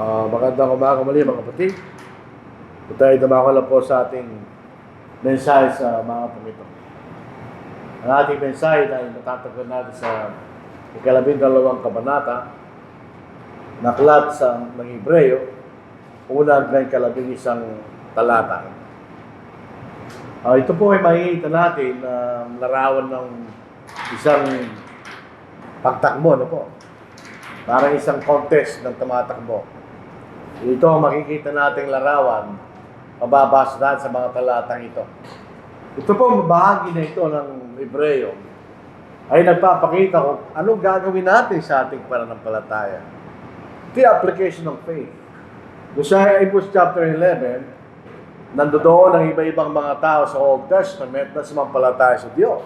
Magandang umaga muli mga kapatid. Ito tayo dumako lang po sa ating mensahe sa mga pumito. Ang ating mensahe ay natatagpuan natin sa ika-12 kabanata na aklat sa ng Hebreo, unang ng ika-11 talata. Ito po ay makikita natin na larawan ng isang pagtakbo, ano po? Parang isang contest ng tumatakbo. Ito ang makikita nating larawan, mababasa natin sa mga talatang ito. Ito po, bahagi na ito ng Hebreo ay nagpapakita kung anong gagawin natin sa ating pananampalataya. The application of faith. Doon sa Hebrews chapter 11, nandoon ang iba-ibang mga tao sa Old Testament na sumampalataya sa Diyos.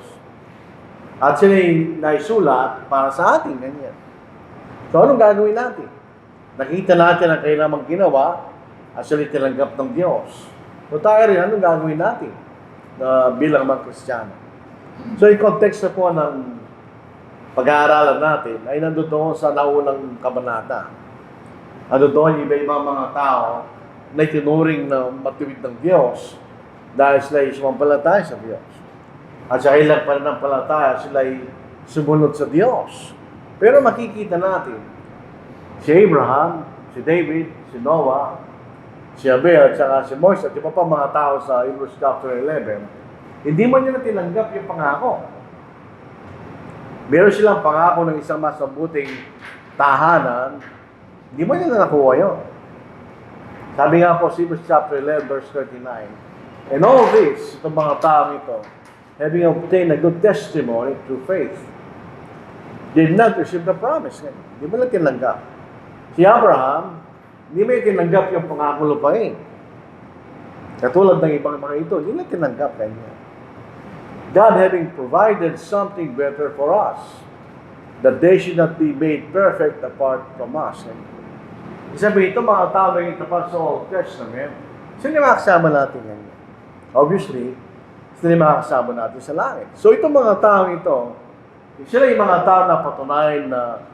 At sila'y naisulat para sa ating ganyan. So, anong gagawin natin? Nakita natin ang kailangang ginawa at sila'y tinanggap ng Diyos. So, tayo rin, anong gagawin natin bilang mga Kristiyano? So, yung context na po ng pag-aaralan natin ay nandoon sa naunang kabanata. Nandoon yung iba-ibang mga tao na itinuring na matuwid ng Diyos dahil sila'y sumampalataya sa Diyos. At sa ilang pananampalataya, sila'y sumunod sa Diyos. Pero makikita natin, si Abraham, si David, si Noah, si Abel, at saka si Moises, at iba pa mga tao sa Hebrews chapter 11, hindi man nila tinanggap yung pangako. Meron silang pangako ng isang mas mabuting tahanan, hindi man nila nakuha yun. Sabi nga po, Hebrews chapter 11, verse 39, and all this, itong mga taong ito, having obtained a good testimony through faith, did not receive the promise. Hindi mo lang tinanggap. Si Abraham, hindi may tinanggap yung pangako lupain. Katulad ng ibang mga ito, hindi lang tinanggap kanya. God having provided something better for us, that they should not be made perfect apart from us. Sabi ito, mga tao na itapat sa Old Testament, sino yung makasama natin ngayon? Obviously, sino yung makasama natin sa langit? So itong mga tao ito, sila yung mga tao na patunayan na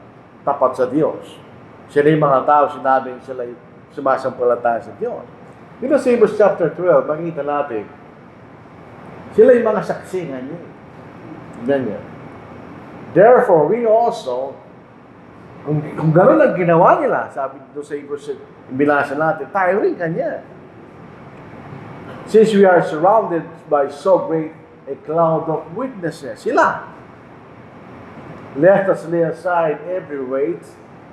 tapat sa Diyos. Sila yung mga tao sinabing sila yung sumasampalataya sa Diyos. Dito sa Hebrews chapter 12, makikita natin, sila yung mga saksi nga niya. Ganyan. Therefore, we also, kung gano'n ang ginawa nila, sabi dito sa Hebrews, binasa natin, tayo rin kanya. Since we are surrounded by so great a cloud of witnesses, sila. Let us lay aside every weight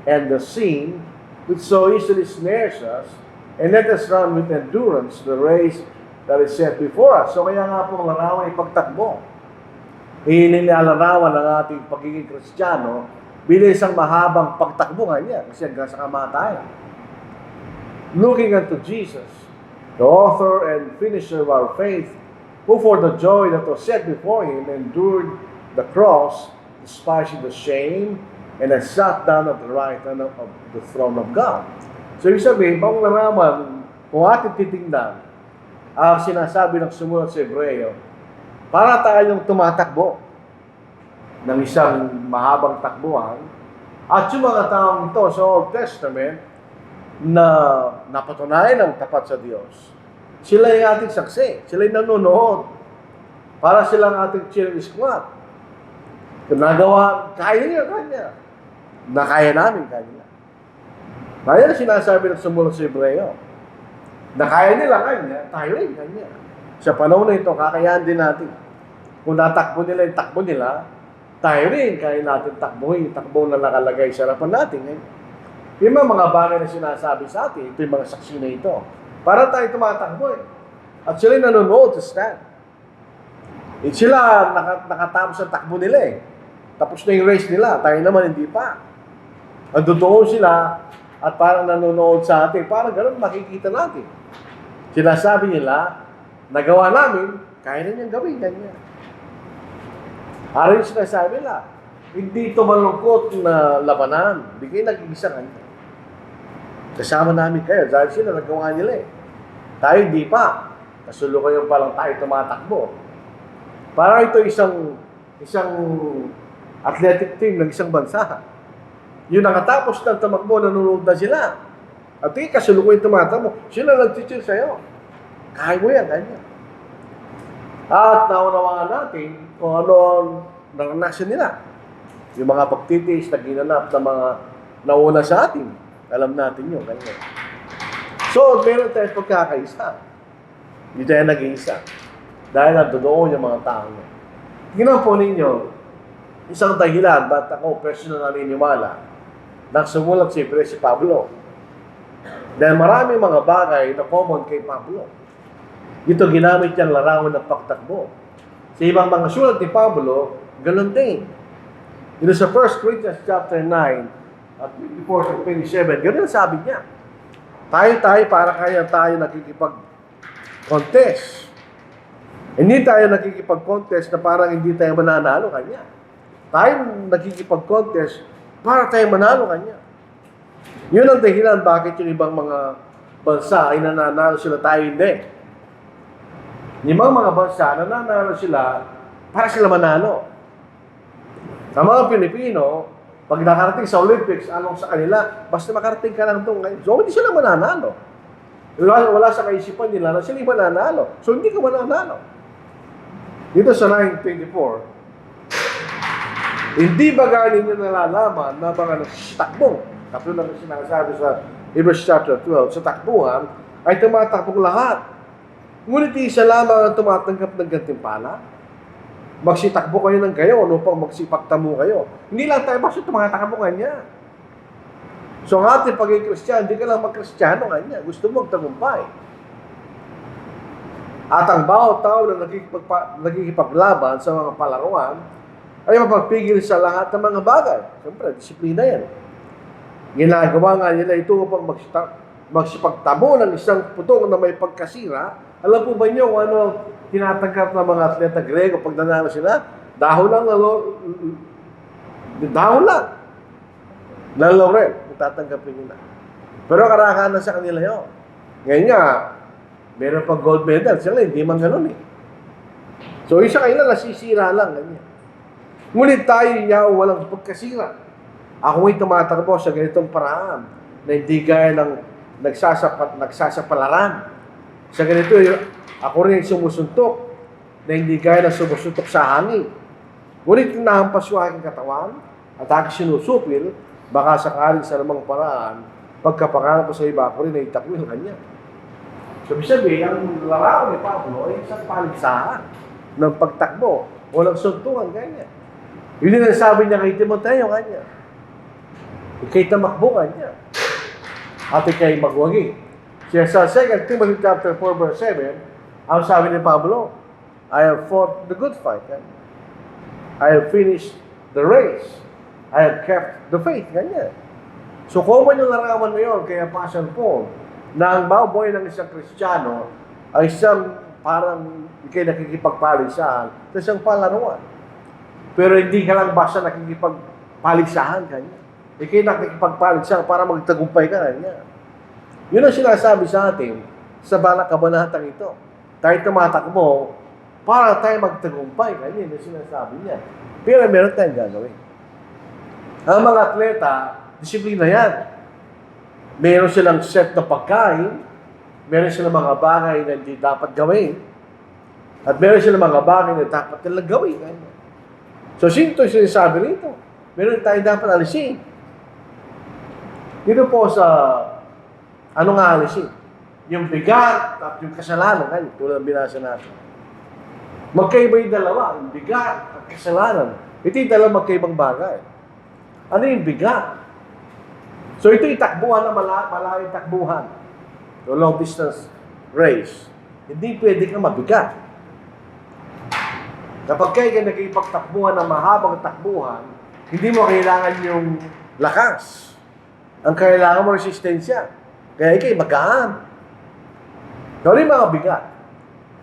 and the sin which so easily snares us, and let us run with endurance the race that is set before us. So kaya nga po ang larawan ay pagtakbo. Inilalarawan ng ating pagiging Kristiyano bilang isang mahabang pagtakbo nga niya kasi hanggang sa kamatayan. Looking unto Jesus, the author and finisher of our faith, who for the joy that was set before him endured the cross, despising the shame, and has sat down at the right hand of the throne of God. So, ibig sabihin, pang naraman, kung ating titingnan, ang sinasabi ng sumunod sa Hebreo, para tayong tumatakbo ng isang mahabang takbuhan, at yung mga taong ito sa Old Testament na napatunayan ng tapat sa Diyos, sila yung ating saksi, sila yung nanonood, para silang ating cheering squad. Kung nagawa, kaya niya, kanya. Na kaya namin, kanya. Kaya na sinasabi ng sumunod sa Hebreo. Na kaya nila, kanya, tayo rin, kanya. Sa panahon na ito, kakayahan din natin. Kung natakbo nila yung takbo nila, tayo rin, kaya natin takbuhin, yung takbo na nakalagay sa harapan natin. Yung mga bagay na sinasabi sa atin, ito yung mga saksi na ito. Para tayo tumatakbo eh. At sila yung nanonood sa stand. Sila nakatapos ang takbo nila eh. Tapos na yung race nila, tayo naman hindi pa. Andoon sila at parang nanonood sa atin. Parang gano'n makikita natin. Sinasabi nila, nagawa namin, kaya rin yung gawin, ganyan. Araw yung sinasabi nila, hindi ito malungkot na labanan. Hindi kayo nag-iisa kanya. Kasama namin kayo, dahil sila nagawa nila eh. Tayo hindi pa. Kasulukayon pa lang tayo tumatakbo. Parang ito isang athletic team ng isang bansa. Yung nakatapos ng tamakbo, nanonood na sila. At kasalukuyan tumatakbo, sila nag-cheer sa'yo. Kaya mo yan, ganyan. At naunawaan natin kung ano ang naranasan nila. Yung mga pagtitiis na ginanap ng mga nauna sa atin. Alam natin yun, ganyan. So, meron tayong pagkakaisa. Hindi tayo nag-iisa. Dahil nandoon yung mga tao niya. Tingnan po ninyo, isang dahilan ba't ako personal na naniniwala nang sumulat siyempre si Pablo. Dahil maraming mga bagay na common kay Pablo. Ito ginamit niyang larawan ng pagtakbo. Sa ibang mga sulat ni Pablo, ganun din. Ito sa 1 Corinthians chapter 9 at 24 to 27, ganun sabi niya. Tayo para kaya tayo nakikipag-contest. Hindi tayo nakikipag-contest na parang hindi tayo mananalo kanya. Tayo nakikipag-contest para tayo manalo kanya. Yun ang dahilan bakit yung ibang mga bansa ay nananalo sila, tayo hindi. Yung mga bansa, nananalo sila para sila manalo. Sa mga Pilipino, pag nakarating sa Olympics, anong sa kanila, basta makarating ka lang doon. So, hindi sila mananalo. Wala sa kaisipan nila na sila mananalo. So, hindi ka mananalo. Dito sa 9:24, hindi ba galing nyo nalalaman na mga nagsitakbo? Katulad ng sinasabi sa Hebrews chapter 12, sa takbuhan ay tumatakbong lahat. Ngunit isa lamang ang tumatanggap ng gantimpala. Magsitakbo kayo ng gayon upang magsipagtamo kayo. Hindi lang tayo basta tumatakbo kanya. So ang ating pagiging Kristiyano, hindi ka lang mag-Kristiyano kanya. Gusto mo magtagumpay. At ang bawat tao na nagkikipaglaban sa mga palaruan ay mapagpigil sa lahat ng mga bagay. Siyempre, disiplina yan. Ginagawa nga nila ito upang magsipagtamo ng isang putong na may pagkasira. Alam po ba niyo kung ano tinatanggap ng mga atleta Grego pag nanalo sila? Dahon lang na laurel. Tatanggapin nila. Pero karakanan sa kanila yun. Ngayon nga, meron pang gold medal. Sila hindi man ganun eh. So isa kanila nasisira lang. Ganyan. Ngunit tayo yaw walang pagkasira. Ako ay tumatakbo sa ganitong paraan na hindi gaya ng nagsasapalaran. Sa ganito, ako rin sumusuntok na hindi gaya ng sumusuntok sa hangin. Ngunit nahampas yung aking katawan at aking sinusupil, baka sakaling sa namang paraan, pagkapangarap ko sa iba, ako rin ay itakwil kanya. So, sabi, ang larawan ni Pablo ay isang paligsahan ng pagtakbo o ng suntukan kanya. Yun din ang sabi niya kay Timoteo kanya. Ika'y tamakbo kanya. At ika'y magwagi. Siya sa 2 Timothy chapter 4 verse 7, ang sabi ni Pablo, I have fought the good fight. I have finished the race. I have kept the faith. Ganyan. So, common yung larawan na yun, kaya Passion Paul, na ang baboy ng isang Kristiyano ay isang parang ikay nakikipagpalisahan sa isang palaruan. Pero hindi ka lang basta nakikipagpalisahan kanya. Ikay nakikipagpalisahan para magtagumpay ka kanya. Yun ang sinasabi sa atin sa kabanatang ito. Tayo tumatakbo para tayo magtagumpay kanya. Yun ang sinasabi niya. Pero meron tayong gagawin. Ang mga atleta, disiplina yan. Meron silang set na pagkain, meron silang mga bagay na hindi dapat gawin, at meron silang mga bagay na dapat nilang gawin. So, sino ito yung sinasabi rito? Meron tayo dapat alisin. Dito po sa, ano nga alisin? Yung bigat at yung kasalanan, ay, tulad ng binasa natin. Magkaiba yung dalawa, yung bigat at kasalanan. Ito yung dalawang magkaibang bagay. Ano yung bigat? So ito yung takbuhan na malayong takbuhan. So long distance race. Hindi pwede kang mabigat. Kapag kayo nagkipagtakbuhan ng mahabang takbuhan, hindi mo kailangan yung lakas. Ang kailangan mo resistensya. Kaya ikay magaan. So yung mga bigat.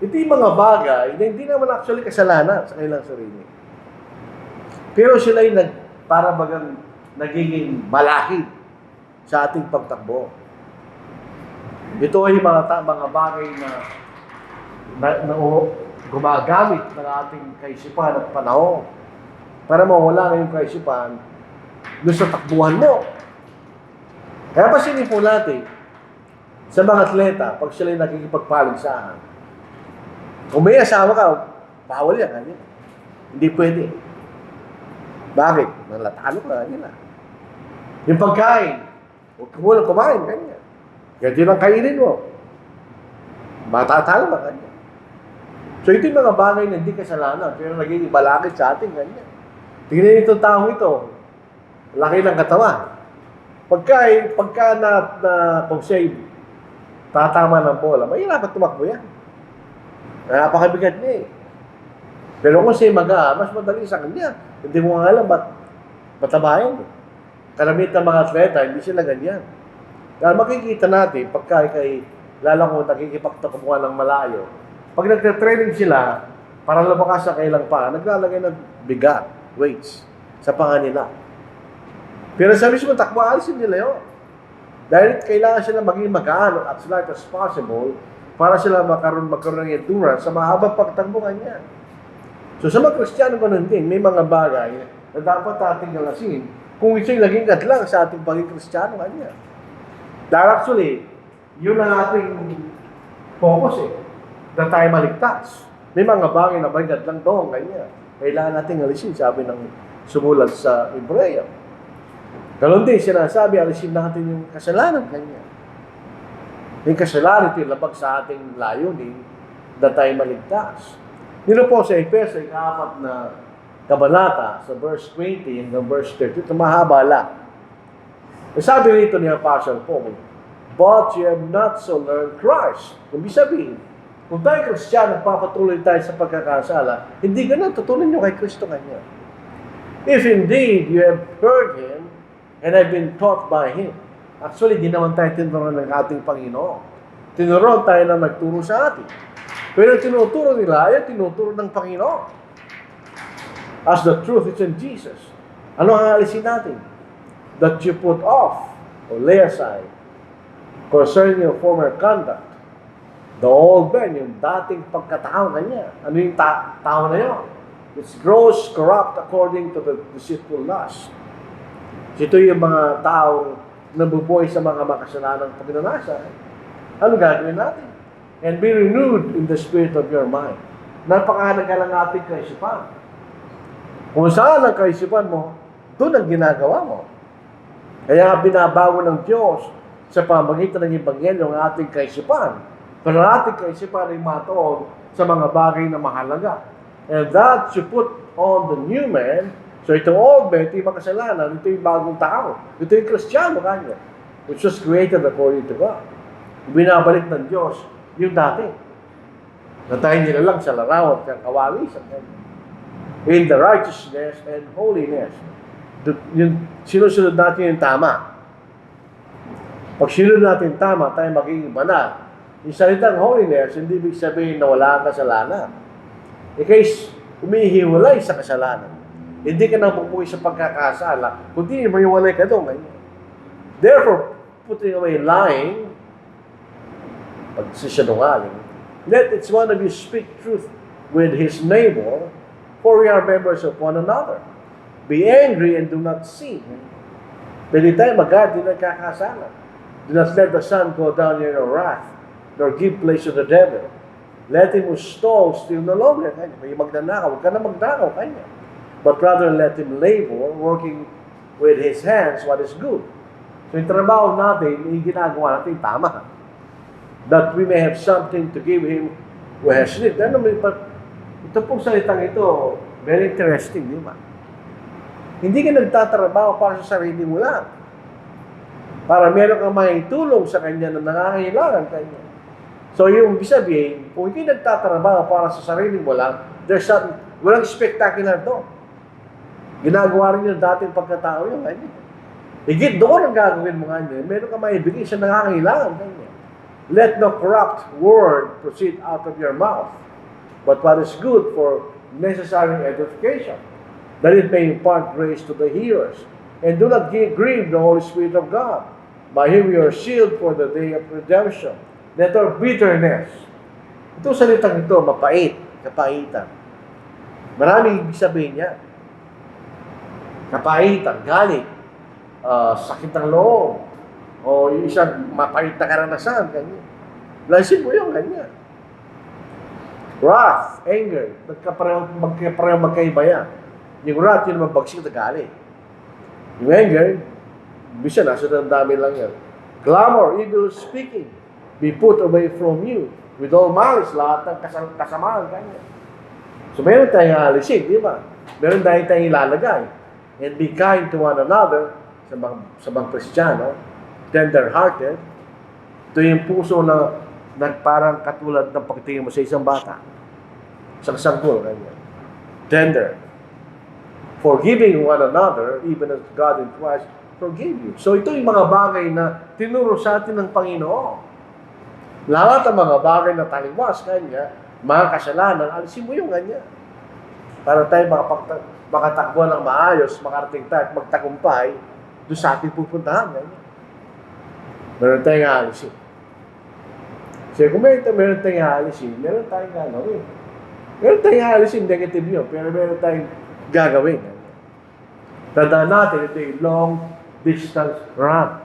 Ito yung mga bagay na hindi naman actually kasalanan sa kanilang sarili. Pero sila yung para bagang nagiging malaki sa ating pagtakbo. Ito ay mga bagay na gumagamit ng ating kaisipan at panahon para mawala ngayong kaisipan doon sa takbuhan mo. Kaya pansinin po natin, Sa mga atleta, pag sila yung nakikipagpaligsahan, kung may asawa ka, bawal yan. Ganyan. Hindi pwede. Bakit? Nalatalo ka, ganyan na. Yung pagkain, huwag ka muna kumain, ganyan. Ganyan lang kainin mo. Matatalo ka, ganyan. So ito yung mga bagay na hindi kasalanan, pero naging balakid sa atin, ganyan. Tingnan itong taong ito, laki ng katawan. Pagka kung siya'y tatama ng bola, mahirap at tumakbo yan. Napakabigat niya eh. Pero kung siya'y mas madali sa kanya. Hindi mo nga alam ba't matabayan eh. Karamihan ng mga atleta, hindi sila ganyan. Dahil makikita natin, pagka lalo kung nakikipagtakubuhan ng malayo, pag nagte-training sila, para lumakas sa kailang pa, naglalagay ng bigat, weights, sa panga nila. Pero sa mismo takbo, alisin nila yun. Dahil kailangan sila maging magaan at as light as possible para sila magkaroon ng endurance sa mahabang pagtakbo kanya. So sa mga Kristiyano ganun din, may mga bagay na dapat ating galasin kung ito'y naging lang sa ating pagiging Kristiyano kanya. Dahil actually, yun ang ating focus eh, na tayo maligtas. May mga bagay na bagay lang doon kanya. Kailangan nating alisin, sabi ng sumulat sa Hebreo. Ganun din, sinasabi, alisin natin yung kasalanan kanya. Yung kasalanan ito labag sa ating layunin na tayo maligtas. Dito po sa Efeso, yung 4 na kabanata, sa verse 20 hanggang verse 30, ito mahaba lang. Sabi rito ni Apostle Paul, but you have not so learned Christ. Kung sabihin, kung tayo Kristiyano, papatuloy tayo sa pagkakasala, hindi ganun, tutuloy nyo kay Kristo kanya. If indeed you have heard Him, and have been taught by Him. Actually, di naman tayo tinuruan ng ating Panginoon. Tinuruan tayo na nagturo sa atin. Pero tinuturo nila, ay tinuturo ng Panginoon. As the truth is in Jesus. Ano ang alisin natin? That you put off, or lay aside, concerning your former conduct, the old man, yung dating pagkatao kanya. Ano yung tao na yun? It's gross, corrupt, according to the deceitful lust. Ito yung mga taong nabubuhay sa mga makasalanang pagnanasa. Ano gagawin natin? And be renewed in the spirit of your mind. Napakahalaga lang ating kaisipan. Kung saan ang kaisipan mo, doon ang ginagawa mo. Kaya binabago ng Diyos sa pamagitan ng Ebanghelyo ang ating kaisipan. Pero ang ating kaisipan ay matuon sa mga bagay na mahalaga. And that you put on the new man. So itong old man, ito yung makasalanan, ito yung bagong tao. Ito yung Kristiyano kanya, which was created according to God. Binabalik ng Diyos yung dati. Na tayo nilalang sa larawan at kawawisan. In the righteousness and holiness. Yung sinusunod natin yung tama. Pag sinunod natin tama, tayo magiging banal. Yung salitang holiness, hindi ibig sabihin na wala ang kasalanan. Kaya umihiwalay sa kasalanan. Hindi ka na mabuhay sa pagkakasala, kundi maiwalay ka doon. Therefore, putting away lying, pagsisinungaling, let each one of you speak truth with his neighbor, for we are members of one another. Be angry and do not sin. Pwede tayo magad, di nagkakasala. Do not let the sun go down in your wrath, nor give place to the devil. Let him who stole steal no longer. May magnanakaw, huwag ka na magnakaw kanya. But rather let him labor, working with his hands what is good. So yung trabaho natin, yung ginagawa natin, tama. That we may have something to give him who has need. Ito pong salitang ito, very interesting, di ba? Hindi ka nagtatrabaho para sa sarili mo lang. Para meron kang maitulong sa kanya na nangangailangan kanya. So yung sabihin, kung hindi nagtatrabaho para sa sarili mo lang, walang spectacular doon. Ginagawa rin yung dating pagkatao yung kanya. Higit doon ang gagawin mo kanya, meron kang maibigay sa nangangailangan kanya. Let no corrupt word proceed out of your mouth, but what is good for necessary edification, that it may impart grace to the hearers. And do not grieve the Holy Spirit of God. By Him you are sealed for the day of redemption. Let our bitterness. Ito salitang ito, mapait, kapaitan. Maraming ibig sabihin niya. Kapaitan, galit, sakit ng loob, o yung isang mapait na karanasan, ganyan. Alisin mo yung ganyan. Wrath, anger, magkaparehong magkaiba yan. Yung wrath, yun mabagsik na galit. Yung anger, bisa nasa damdamin lang yan. Clamor, evil speaking, be put away from you. With all malice, lahat ng kasamaan, ganyan. So meron tayong alisin, di ba? Meron tayong ilalagay. And be kind to one another, sa mga Kristiyano, tender-hearted. Ito yung puso na parang katulad ng pagtingin mo sa isang bata. Isang sanggol, ganyan. Tender. Forgiving one another, even as God in Christ forgave you. So ito yung mga bagay na tinuro sa atin ng Panginoon. Lahat ng mga bagay na taliwas, kanya, mga kasalanan, alisin mo yung ganyan. Para tayo makatakbo ng maayos, makarating tayo at magtagumpay doon sa ating pupuntahan. Ganyan. Meron tayong alisin. So kung meron tayong alisin, meron tayong gagawin. Meron tayong alisin, negative yun, pero meron tayong gagawin. Tandaan natin, ito yung long distance run.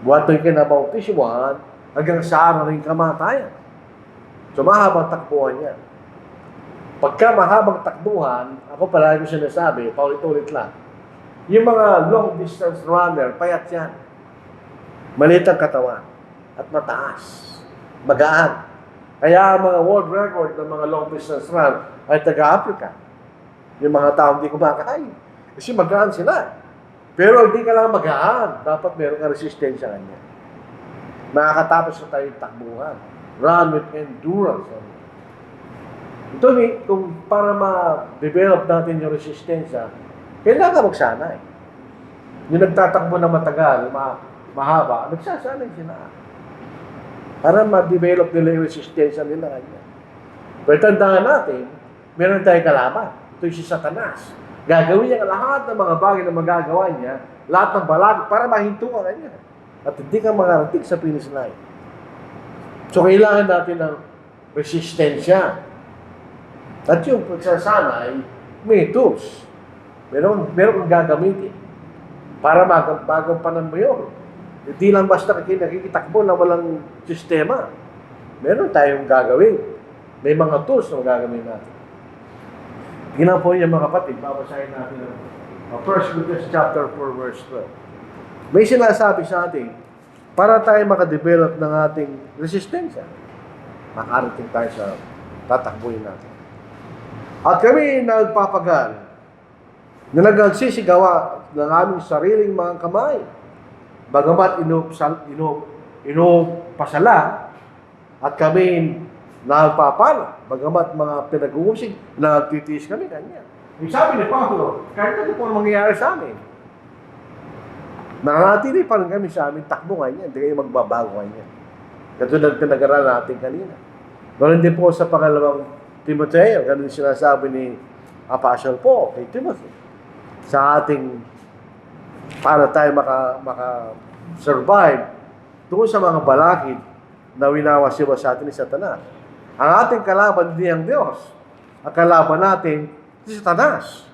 What we can about this one, hanggang sa araw rin kamatayan. So, mahabang takbuhan yan. Pagka mahabang takbuhan, ako palagi ko sinasabi, paulit-ulit lang, yung mga long distance runner, payat yan. Maliit ang katawan at mataas. Magaan. Kaya ang mga world record ng mga long distance run ay taga-Africa. Yung mga tao hindi kumakain. Kasi magaan sila. Pero hindi ka lang magaan. Dapat meron ka resistensya kanya. Makakatapos na tayo yung takbuhan. Run with endurance. Ito, kung para ma-develop natin yung resistensya, kailangan magsanay. Yung nagtatakbo na matagal, mahaba, nagsasanay sila. Para ma-develop nila yung resistensya nila kanya. Pero tandaan natin, meron tayong kalaban. Ito yung si Satanas. Gagawin niya lahat ng mga bagay na magagawa niya, lahat ng balag para mahinto ka kanya. At hindi ka makarating sa finish line. So, kailangan natin ng resistensya. At yung pagsasanay, may tools. Meron kang gagamitin para magampanan mo yun. Hindi lang basta nakikitakbo na walang sistema. Meron tayong gagawin. May mga tools na gagawin natin. Tingnan po yung mga kapatid, babasahin natin ang 1 Corinthians chapter 4 verse 12. May sinasabi sa atin, para tayo makadevelop ng ating resistensya, makarating tayo sa tatakbuhin natin. At kami nagpapagal na nagsisigawa ng aming sariling mga kamay, bagamat inupasala at kami nagpapala, bagamat mga pinag-uusig, nagtitiis kami kanya. Yung sabi ni Pablo, kahit ano po mangyayari sa amin, nananatili pa rin kami sa aming takbo kanya, hindi kayo magbabago kanya. Katulad na nag-aral natin kanina. Ganun din po sa pangalawang Timoteo, ganun sinasabi ni Apostle Paul kay Timothy. Sa ating, para tayo maka-survive tungkol sa mga balakid na winawasiwa sa atin ni Satanas. Ang ating kalaban hindi ang Diyos. Ang kalaban natin si Satanas.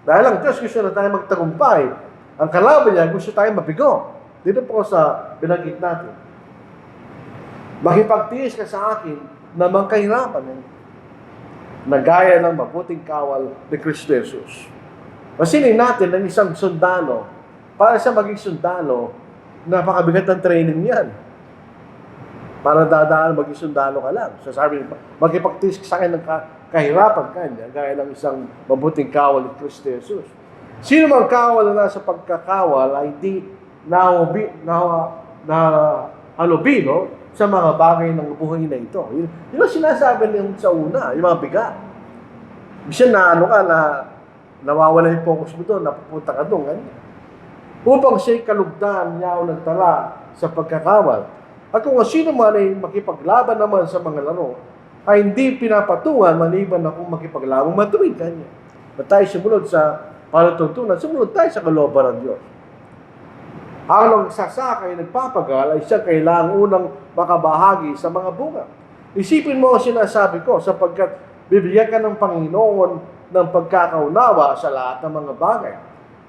Dahil ang Diyos gusto na tayo magtagumpay. Ang kalaban niya gusto tayo mabigo. Dito po sa binanggit natin. Makipagtiis ka sa akin na magkahirapan na gaya ng mabuting kawal ni Kristo Jesus. Masinin natin ng isang sundalo. Para sa maging sundalo, napakabigat ng training yan. Para dadaan maging sundalo ka lang. So sabi niya, magkipagtiis sa akin ng kahirapan kanya, gaya ng isang mabuting kawal ni Kristo Jesus. Sino mang kawal na nasa pagkakawal ay hindi halubino sa mga bagay ng buhay na ito. Yun ang sinasabi niya sa una, yung mga bigat. Bisa na nawawala yung focus mo doon, napupunta ka doon, ganyan. Upang siya'y kalugdan niya o nagtala sa pagkakawal. At kung sino man ay makipaglaban naman sa mga laro, ay hindi pinapatungan maliban na kung makipaglaban matuwid kanya. Na tayo sumunod sa palatuntunan, sumunod tayo sa kalooban ng Diyos. Ang nagsasaka ay nagpapagal ay siya kailangang unang makabahagi sa mga bunga. Isipin mo ang sinasabi ko sapagkat bibigyan ka ng Panginoon ng pagkakaunawa sa lahat ng mga bagay.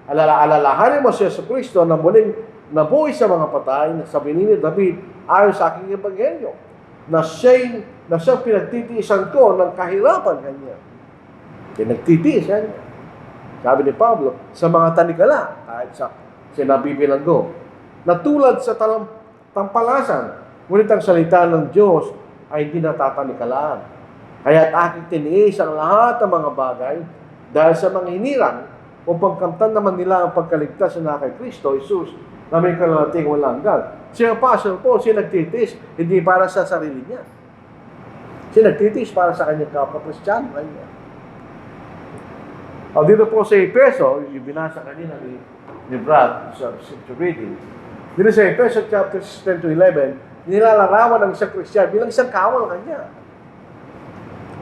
Alalahanin mo si Yesu Cristo na muling nabuhay sa mga patay, na sabi ni David, ayon sa aking ebanghelyo, na siyang pinagtitiisan ko ng kahirapan kanya. Pinagtitiis yan. Sabi ni Pablo, sa mga tanikala, kahit sa sinabibilang ko, na tulad sa tampalasan, ngunit ang salita ng Diyos ay hindi natatanikalaan. Kaya't aking tiniis ang lahat ng mga bagay dahil sa mga hinirang upang kamtan naman nila ang pagkaligtas na kay Kristo Jesus na may kalalating walang hanggan. Si Apostle Paul, siya nagtitiis, hindi para sa sarili niya. Siya nagtitiis para sa kanyang kapwa-Kristiyano. Dito po sa Efeso, yung binasa kanina ni Brad sa reading, dito sa Efeso chapter 10 to 11, nilalarawan ng isang Kristiyano bilang isang kawal kanya.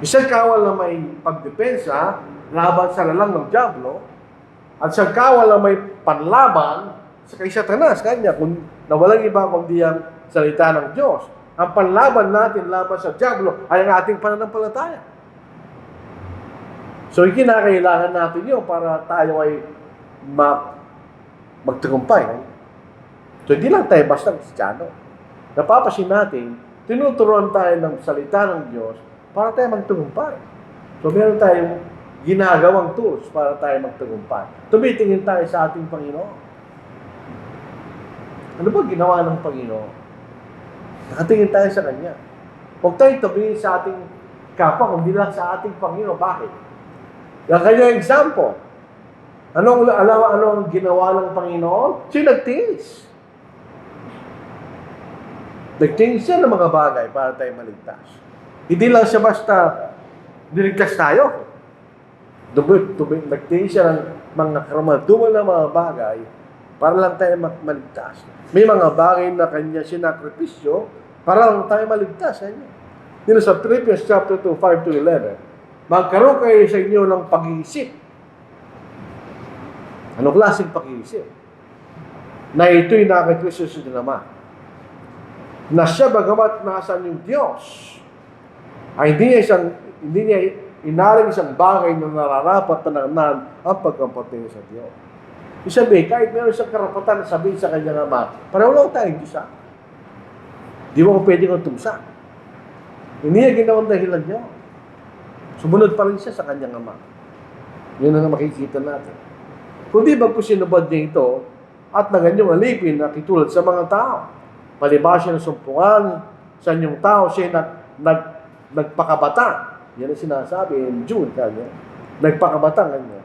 Isang kawal na may pagdepensa laban sa lalang ng dyablo, at isang kawal na may panlaban sa kay Satanas kanya, na walang iba kundi ang salita ng Diyos. Ang panlaban natin laban sa dyablo ay ang ating pananampalataya. So, kinakailangan natin yun para tayo ay magtagumpay. So, hindi lang tayo basta Kristiyano. Napapasin natin, tinuturuan tayo ng salita ng Diyos para tayo magtagumpay. So, meron tayong ginagawang tools para tayo magtagumpay. Tumitingin tayo sa ating Panginoon. Ano ba ginawa ng Panginoon? Nakatingin tayo sa Kanya. Huwag tayo tumingin sa ating kapwa, kundi lang sa ating Panginoon. Bakit? Yung kanyang example. Anong ginawa ng Panginoon? Siya nagtiis. Nagtiis siya ng mga bagay para tayo maligtas. Hindi lang siya basta niligtas tayo. Nagtiis siya ng mga karamaduman na mga bagay para lang tayo maligtas. May mga bagay na kanya sinakripisyo para lang tayo maligtas. Dito sa Philippians chapter 2, 5 to 11, magkaroon kayo sa inyo ng pag-iisip. Anong klaseng pag-iisip? Na ito'y nakakristo sa Ama. Na siya bagamat nasaan yung Diyos, ay hindi niya inaring isang bagay na nararapat na ang pagkampatay sa Diyos. Isabi, kahit meron siyang karapatan na sabihin sa kanyang Ama, pareho lang tayong Diyos. Di mo pwede kong tumsa. Hindi niya ginawang dahilan niya. Sumunod pa rin siya sa kanyang Ama. Yun ang makikita natin. Kundi bago sinubad niya ito, at na ganyong alipin na kitulad sa mga tao. Palibas siya ng sumpungan sa inyong tao, siya nagpakabata. Yan ang sinasabi in June kanya. Nagpakabata kanya.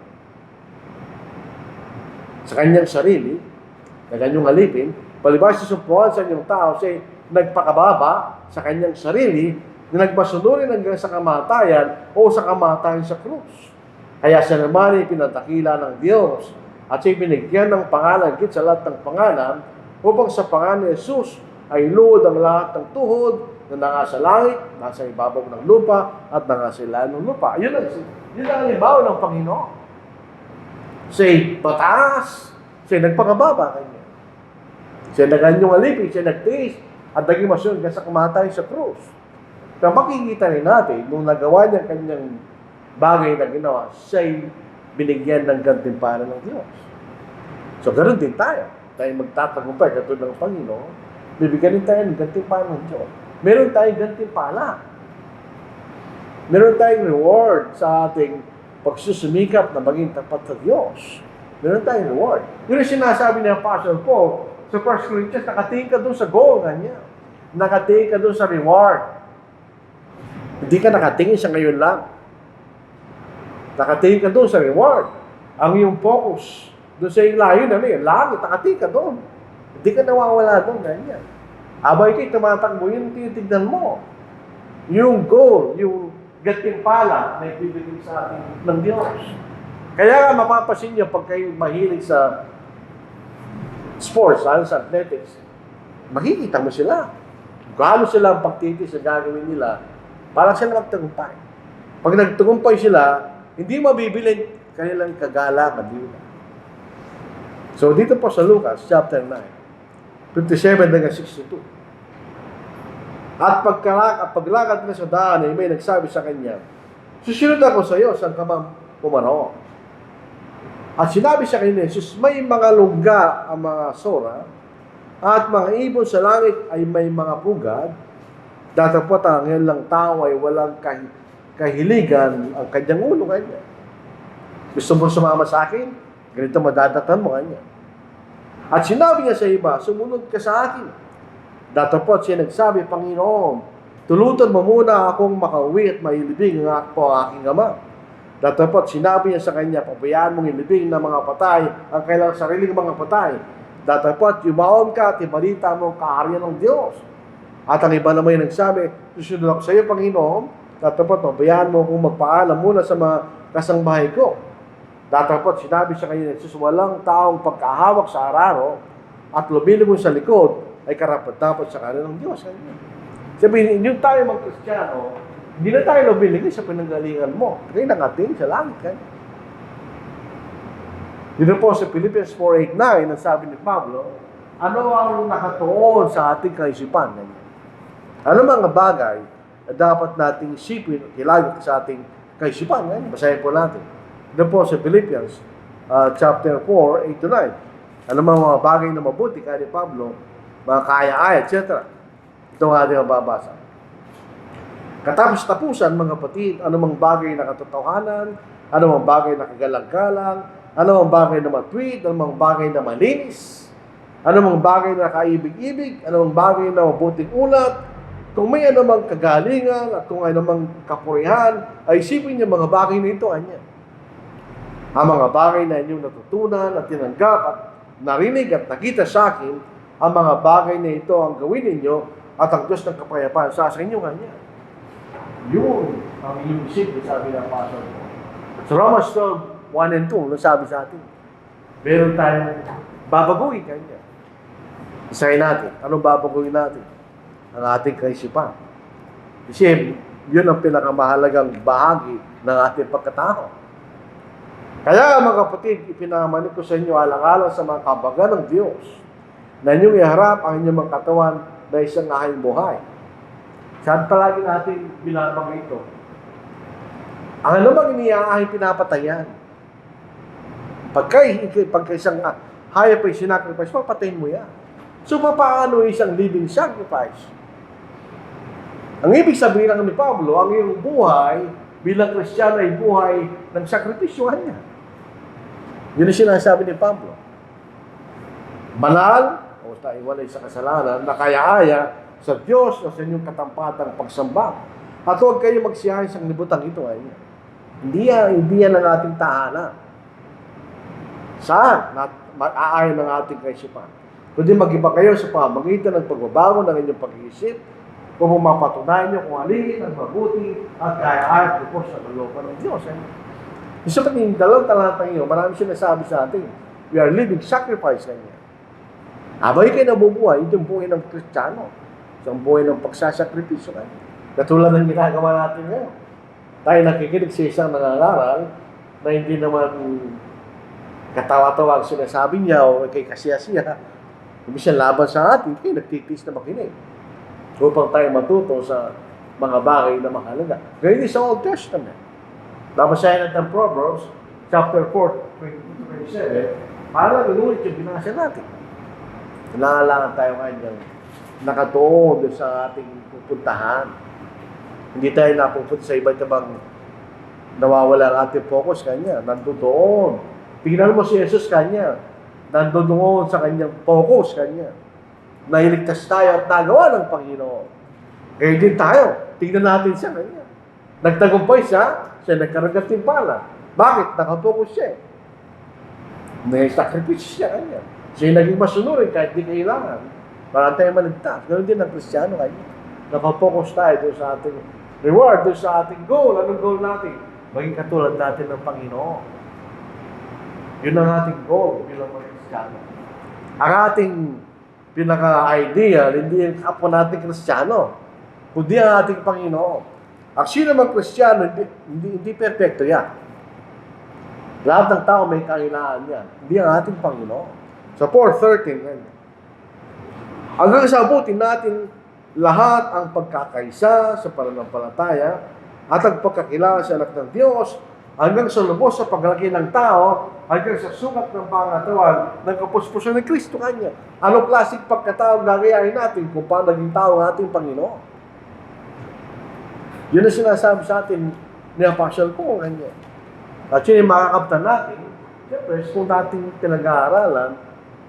Sa kanyang sarili, na ganyong alipin, palibas siya sumpungan sa inyong tao, siya nagpakababa sa kanyang sarili, na nagpasunurin hanggang sa kamatayan o sa kamatayan sa krus. Kaya siya naman ay pinadakila ng Diyos at siya binigyan ng pangalan higit sa lahat ng pangalan upang sa pangalan ni Jesus ay luhod ang lahat ng tuhod na nasa langit, nasa ibabaw ng lupa at nasa ilalim ng lupa. Yun ang ibabaw ng Panginoon. Siya'y pataas, siya'y nagpakababa kanya. Siya naganyong alipin, siya nagtiis at naging masyon hanggang sa kamatayan sa krus. Kaya makikita rin natin, nung nagawa niya kanyang bagay na ginawa, siya'y binigyan ng gantimpala ng Diyos. So, ganoon din tayo. Tayo magtatagumpay katulad ng Panginoon, bibigyan din tayo ng gantimpala ng Diyos. Meron tayong gantimpala. Meron tayong reward sa ating pagsusumikap na maging tapat sa Diyos. Meron tayong reward. Yun ang sinasabi ni Apostle Paul sa 1 Corinthians, nakatingin ka doon sa goal kanya. Nakatingin ka doon sa reward. Hindi ka nakatingin sa ngayon lang. Nakatingin ka doon sa reward. Ang iyong focus doon sa iyong layo na may langit, nakatingin ka doon. Hindi ka nawawala doon, ganyan. Abay kayo tumatakbo, yun tinitignan mo. Yung goal, yung gantimpala na ibibigay sa atin ng Diyos. Kaya nga mapapasin niyo pag kayo mahilig sa sports, sa athletics, makikita mo sila. Gaano sila ang pagtitis sa gagawin nila para sila magtagumpay. Pag nagtagumpay sila, hindi mabibilin kanilang kagalakan. So, dito po sa Lucas, chapter 9, 57 hanggang 62. At paglakad na sa daan, ay may nagsabi sa kanya, susunod ako sa iyo, saan ka bang pumaroon? At sinabi sa kanya, Jesus, may mga lungga ang mga sora At mga ibon sa langit ay may mga pugad, datapot ang ilang tao ay walang kahiligan ang kanyang ulo kanya. Gusto mo sumama sa akin? Ganito madadatan mo kanya. At sinabi niya sa iba, sumunod ka sa akin. Datapot siya nagsabi, Panginoon, tulutan mo muna akong makauwi at mailibing ang aking ama. Datapot sinabi niya sa kanya, pabayaan mong ilibing ng mga patay ang kailang sariling mga patay. Datapot yumaon ka at ibalita mo ang kaharian ng Diyos. At ang iba naman yung nagsabi, susunod ako sa iyo, Panginoon. Datapot, pabayaan mo kung magpaalam muna sa mga kasangbahay ko. Datapot sinabi sa kanya, Jesus, walang taong pagkahawak sa araro at lumilibong sa likod ay karapat-dapat sa kanan ng Diyos. Sabihin, yung tayo mga Kristiyano, hindi na tayo lumiligay sa pinanggalingan mo. Kaya nangating sa langit. Dito po sa Philippians 4:8-9, ang sabi ni Pablo, ano ang nakatuon sa ating kaisipan? Ano mga bagay na dapat nating isipin at ilagot sa ating kaisipan? Basahin po natin. Dito po sa Philippians chapter 4:8-9. Ano mga bagay na mabuti kaya ni Pablo, mga kaya-aya, etc. Ito ang ating mababasa. Katapos-tapusan, mga kapatid, anumang bagay na katotohanan, anumang bagay na kagalang-galang, anumang bagay na matwid, anumang bagay na malinis, anumang bagay na kaibig-ibig, anumang bagay na mabuting ulat, kung may anumang kagalingan at kung anumang kapurihan, ay isipin niyo mga bagay na ito, anya. Ang mga bagay na inyong natutunan at tinanggap at narinig at nakita sa akin, ang mga bagay na ito ang gawin ninyo at ang Diyos ng kapayapaan sa inyo kanya. Yun ang iyong isip, sabi ng Apostle Paul. Sa Romans 12:1-2, nasabi sa atin, meron tayong babaguhin kanya. Isahin natin, anong babaguhin natin? Ang ating kaisipan. Kasi yun ang pinakamahalagang bahagi ng ating pagkatao. Kaya mga kapatid, ipinamanik ko sa inyo alang-alang sa mga kabagan ng Diyos na inyong iharap ang inyong mga katawan na isang ahayang buhay. Saan palagi natin binabang ito? Ang anumang iniaahay pinapatayan. Pagka isang hayop ay sinacrifice, papatayin mo yan. So, paano isang living sacrifice? Ang ibig sabihin ng ni Pablo, ang iyong buhay bilang Kristiyano ay buhay ng sakripisyohan niya. Yun ang sinasabi ni Pablo. Banal, o iwalay sa kasalanan, na kaya-aya sa Diyos o sa inyong katampatang pagsamba. At huwag kayo magsiyahin sa nibutang ito. Hindi yan ang ating tahanan. Saan? Aayon ng ating kaisipan. Kundi mag-iba kayo sa pamagitan ng pagbabago ng inyong pag-iisip kung mapatunayan nyo kung alin ang mabuti at kaya-aya po sa kalooban ng Diyos. Isa pa yung dalawang talatang iyo, marami sinasabi sa atin, we are living sacrifice kanya. Abay kayo nabubuhay, ito yung buhay ng Kristiyano. Isang buhay ng pagsasakripisyo kanya. Katulad ng ginagawa natin ngayon. Tayo nakikinig sa isang nangangaral na hindi naman katawa-tawa ang sinasabi niya o kay kasiya-siya. Kung siya laban sa atin, kayo nagtitis na makinig. Upang tayo matuto sa mga bagay na mahalaga. Ganyan sa Old Testament. Babasahin natin ang Proverbs, chapter 4:22-27, para inulit yung binasa natin. Nangangailangan tayo ngayon nakatuon sa ating pupuntahan. Hindi tayo napupunta sa iba't ibang nawawala ang ating focus kanya. Nandoon. Tingnan mo si Jesus kanya. Nandoon sa kanyang focus kanya. Nailigtas tayo at nagawa ng Panginoon. Kaya din tayo. Tingnan natin siya kanya. Nagtagumpay siya nagkaroon ng timpala. Bakit? Nakapokus siya. May sakripisyo siya kanya. Siya naging masunurin kahit di kailangan. Para tayo maligtas. Ganoon din ang Kristiyano kanya. Nakapokus tayo doon sa ating reward, doon sa ating goal. Anong goal natin? Maging katulad natin ng Panginoon. Yun ang ating goal bilang mga Kristiyano. Ang ating pinaka-ideal, hindi yung kapwa natin Kristiyano, kundi ang ating Panginoon. Ang sino mang Kristiyano, hindi perfecto yan. Lahat ng tao may kailangan yan. Hindi ang ating Panginoon. Sa 4:13, hanggang sa abutin natin lahat ang pagkakaisa sa pananampalataya at ang pagkakilala sa anak ng Diyos hanggang sa lubos sa paglaki ng tao, hanggang sa sukat ng pangatawan ng kapuspusan ng Kristo kanya. Anong klaseng pagkatao gagayahin natin kung paano naging tao ang ating Panginoon? Yun ang sinasabi sa atin ni Apostle Paul kanya. At yun yung makakaptan natin, siyempre, kung natin pinag-aaralan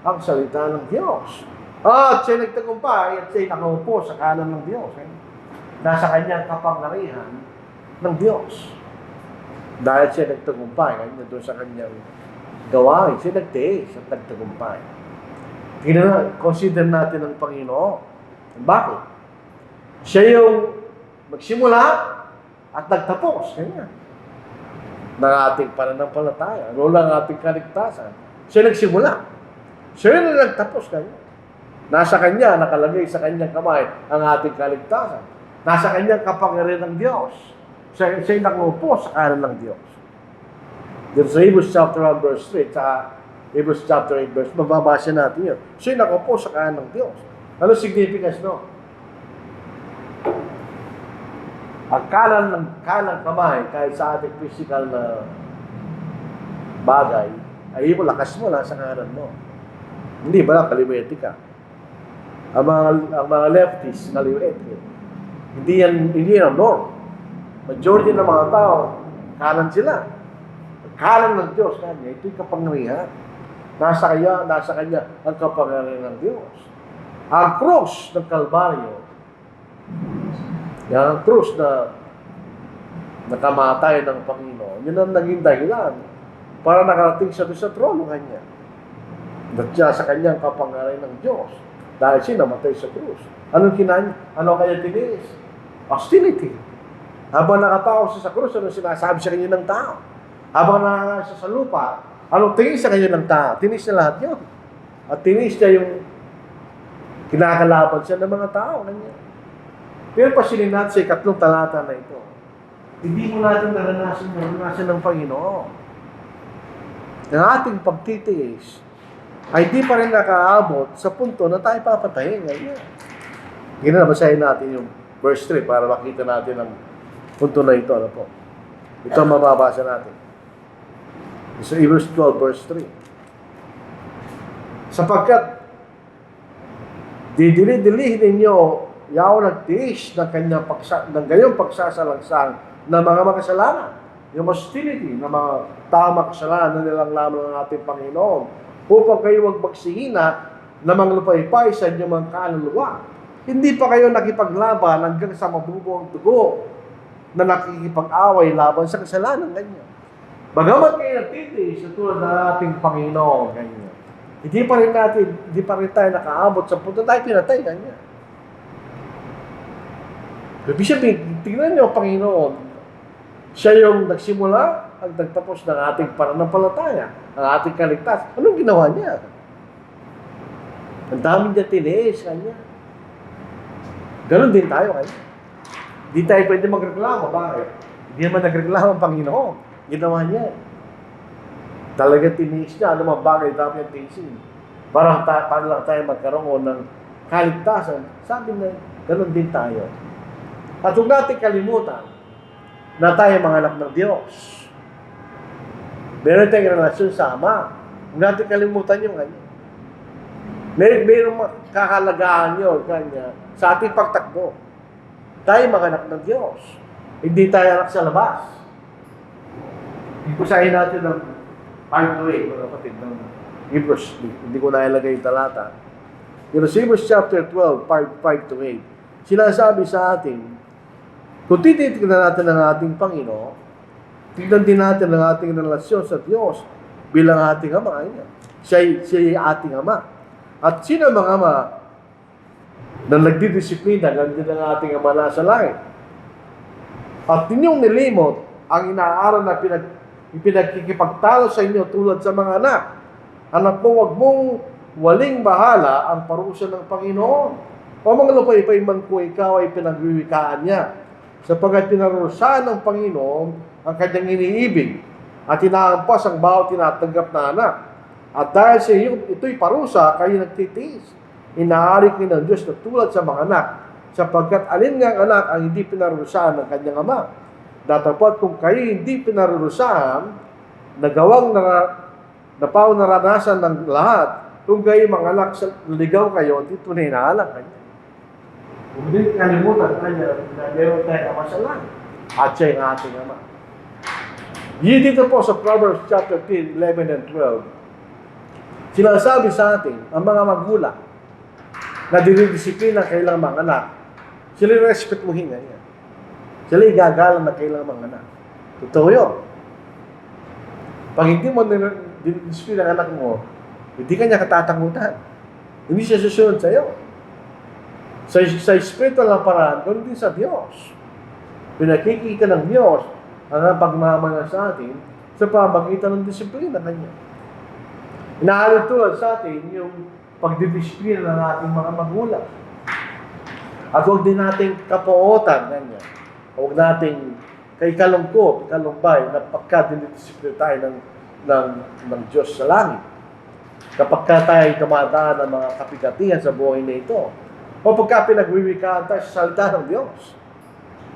ang salita ng Diyos. At siya nagtagumpay at siya nakaupo sa kanan ng Diyos. Nasa kanyang kapangyarihan ng Diyos. Dahil siya nagtagumpay, kanya doon sa kanyang gawain, siya nagtiis at nagtagumpay. Consider natin ang Panginoon. Bakit? Siya yung magsimula at nagtapos. Kanya. Ng ating pananampalataya. Ano lang ating kaligtasan. Siya nagsimula. Siya yung nagtapos kanya. Nasa kanya, nakalagay sa kanyang kamay ang ating kaligtasan. Nasa kanyang kapangyarihan ng Diyos. Siya nakupo sa kanan ng Diyos. Dito sa Hebrews chapter 1 verse 3, sa Hebrews chapter 8 verse, mababasa natin yun. Siya nakupo sa kanan ng Diyos. Ano significance no? Ang kanang kamay, kahit sa ating physical na bagay, ay mo lakas mo lang sa kanan mo. Hindi ba lang kaliwete ka? Ang mga leftists, kaliwete. Hindi yan norm. Majority ng mga tao, kanan sila. Kanan ng Diyos, kanya, ito'y kapangyarihan. Nasa kanya ang kapangyarihan ng Diyos. Ang krus ng Kalbaryo, yung krus na nakamatay ng Panginoon, yun ang naging dahilan para nakarating siya sa trono kanya. Natya sa kanyang kapangyarihan ng Diyos dahil siya namatay sa krus. Anong kinanya? Ano kaya tinis? Hostility. Habang nakatao siya sa krus, ano sinasabi sa kanya ng tao? Habang nakakaya siya sa lupa, anong tingin sa kanya ng tao? Tinis niya lahat yun. At tinis niya yung kinakalaban siya ng mga tao. Kanya. Pero pasilin natin sa ikatlong talata na ito. Hindi mo natin naranasan ng Panginoon. Ang ating pagtitiis ay di pa rin nakaabot sa punto na tayo papatayin. Ngayon. Ginabasahin natin yung verse 3 para makita natin ang punto na ito. Ano po? Ito ang mababasa natin. Sa Hebrews 12 verse 3. Sapagkat didili-dilihin ninyo yaw nagtiis ng ganyang pagsasalangsang ng mga makasalanan. Yung hostility ng mga tama kasalanan na nilang lamang ng ating Panginoon upang kayo wag magsihina na mga lupaypay sa inyong mga kaluluwa. Hindi pa kayo nakipaglaban hanggang sa mabubuong dugo na nakikipag-away laban sa kasalanan ganyan. Bagamat kayo nagtitiis sa tulad ng ating Panginoon ganyan. Hindi pa rin tayo nakaabot sa punto tayo pinatay ganyan. Ibig sabihin, tingnan niyo ang Panginoon. Siya yung nagsimula at nagtapos ng ating pananampalataya, ang ating kaligtas. Anong ginawa niya? Ang dami niya tiniis kanya. Ganon din tayo kanya. Hindi tayo pwede magreklamo. Bakit? Hindi naman nagreklamo ang Panginoon. Ginawa niya. Talaga tiniis niya. Ano mga bagay dapat yung tiisin. Para lang tayo magkaroon ng kaligtasan. Sabi na, ganon din tayo. At huwag natin kalimutan na tayo mga anak ng Diyos. Meron tayong relasyon sa Ama. Huwag natin kalimutan yung kanya. Meron kakalagaan nyo kanya sa ating pagtakbo. Tayo mga anak ng Diyos. Hindi tayo anak sa labas. Ipusahin natin ng 5-8, mga kapatid, ng Hebrews. Hindi ko nailagay yung talata. Pero sa Hebrews chapter 12, 5-8, sinasabi sa atin, kung titignan natin ang ating Panginoon, tignan din natin ang ating relasyon sa Diyos bilang ating Ama. Siya ating Ama. At sino ang mga Ama na nagdidisiplina, ganyan ang ating Ama na sa langit? At ninyong nilimot ang inaaral na pinagkikipagtalo sa inyo tulad sa mga anak. Anak mo, wag mong waling bahala ang parusa ng Panginoon. O mga lupay-pay man kung ikaw ay pinagwiwikaan niya. Sapagkat pinarusahan ng Panginoon ang kanyang iniibig at inaampas ang bawat tinatanggap na anak. At dahil sa iyo, ito'y parusa, kayo nagtitiis. Inaari kayo ng Diyos na tulad sa mga anak, sapagkat alin nga ang anak ang hindi pinarusahan ng kanyang ama. Datapot kung kayo hindi pinarurusahan, naranasan ng lahat, kung kayo mga anak, ligaw kayo, hindi tunay na anak kanya. Kung hindi kalimutan kanya, na meron tayong ama sa langit. At siya yung ating ama. Yun dito po sa Proverbs chapter 10, 11 and 12, sinasabi sa atin, ang mga magulang, na dinidisiplina kailang mga anak, sila respetuhin niya. Sila igagalang na kailang mga anak. Totoo yun. Pag hindi mo dinidisiplina ang anak mo, hindi ka niya katatakutan. Hindi siya susunod sa iyo. Sa spiritual na paraan, ganoon din sa Diyos. Pinakikita ng Diyos ang pagmamana sa atin sa pamagitan ng disiplina kanya. Inahalin tulad sa atin yung pagdidisiplina ng ating mga magulang. At huwag din nating kapuotan kanya. Huwag nating kay kalumbay na pagka-dinidisiplina tayo ng Diyos sa langit. Kapag tayo dumadaan ng mga kapigatihan sa buhay na ito, o pagka pinagwiwikaan tayo sa salita ng Diyos.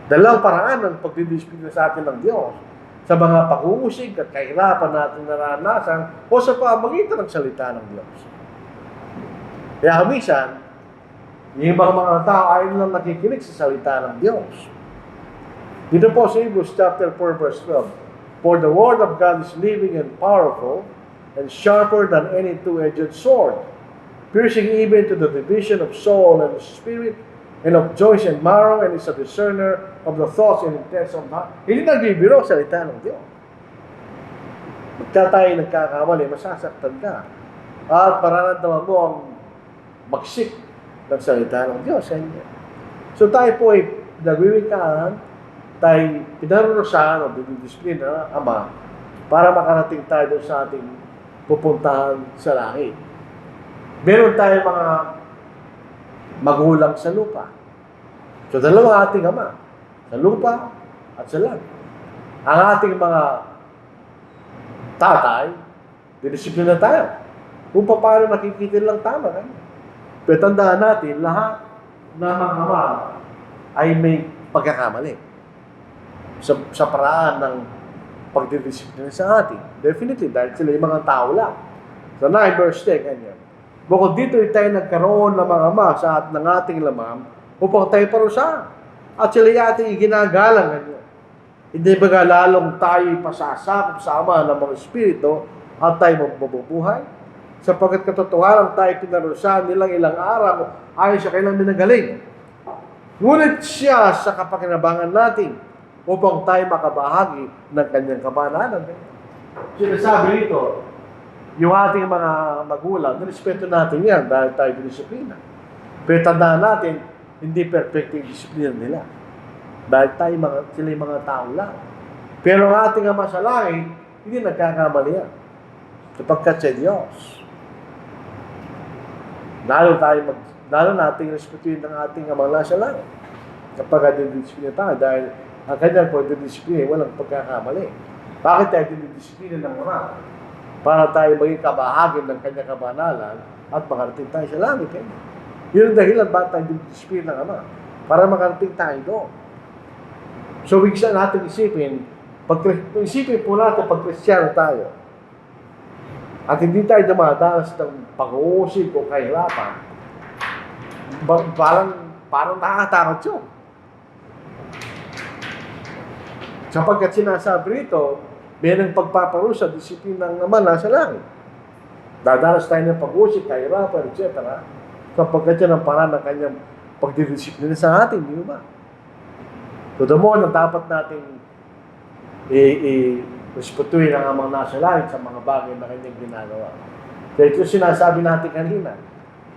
Dalawang paraan ng pagdidisiplina sa atin ng Diyos sa mga pag-uusig at kahirapan natin naranasan o sa pamagitan ng salita ng Diyos. Kaya minsan, yung mga tao ay lang nakikinig sa salita ng Diyos. Dito po sa Hebrews chapter 4 verse 12, "For the word of God is living and powerful and sharper than any two-edged sword, piercing even to the division of soul and spirit and of joints and marrow, and is a discerner of the thoughts and intents of the heart." Hindi nagbibiro sa salita ng Diyos. Pagka tayo nagkakamali, masasaktan ka. At mararamdaman mo ang bagsik ng salita ng Diyos. So tayo po ay nagwiwikaan, tayo pinarurusahan o dinidisiplina ng Ama para makarating tayo sa ating pupuntahan sa langit. Meron tayo mga magulang sa lupa. So, dalawa ating ama. Sa lupa at sa langit. Ang ating mga tatay, dinisiplina tayo. Kung paano nakikita lang tama. Pero tandaan natin, lahat na mga ama ay may pagkakamali sa paraan ng pagdidisiplina sa atin. Definitely, dahil sila yung mga tao lang. Sa 9 verse 10, ganyan. Bukod dito, tayo nagkaroon ng mga ama sa ng ating lamang upang tayo parusahan. At sila yung ating iginagalang. Ganyan. Hindi ba lalong tayo pasasakop sa ama ng mga espiritu at tayo mabubuhay? Sapagkat katotohanan tayo pinarusahan nilang ilang araw ayon sa kailang minagaling. Ngunit siya sa kapakinabangan natin upang tayo makabahagi ng kanyang kabanalan. Sinasabi rito, yung ating mga magulang, nirespeto natin yan dahil tayo disiplina. Pero tandaan natin, hindi perfect yung disiplina nila. Dahil sila yung mga tao lang. Pero ang ating Ama sa langit, hindi nagkakamali yan. Sapagkat sa Diyos. Lalo nating respetuhin ng ating Ama sa langit. Kapag disiplina tayo, dahil ang kanyang pagdidisiplina, walang pagkakamali. Bakit tayo dinidisiplina ng Ama? Para tayo maging kabahagi ng kanyang kabanalan at makarating tayo sa langit. Yun ang dahilan bakit tayo dinidisiplina ng Ama. Para makarating tayo doon. So, huwag siya natin isipin po natin pag Kristiyano tayo. At hindi tayo dumadanas ng pag-uusig o kahirapan. Parang nakakatakot yun. Sapagkat sinasabi rito, mayroong pagpaparusa, disiplina ng Ama nasa langit. Dadalas tayo ng pag-usig, kahirapan, etc. Sapagkat yan ang paraan ng kanyang pagdidisiplina sa atin, di ba? So, the more na dapat nating respetuhin ang Amang nasa langit sa mga bagay na kanyang ginagawa. So, ito sinasabi natin kanina.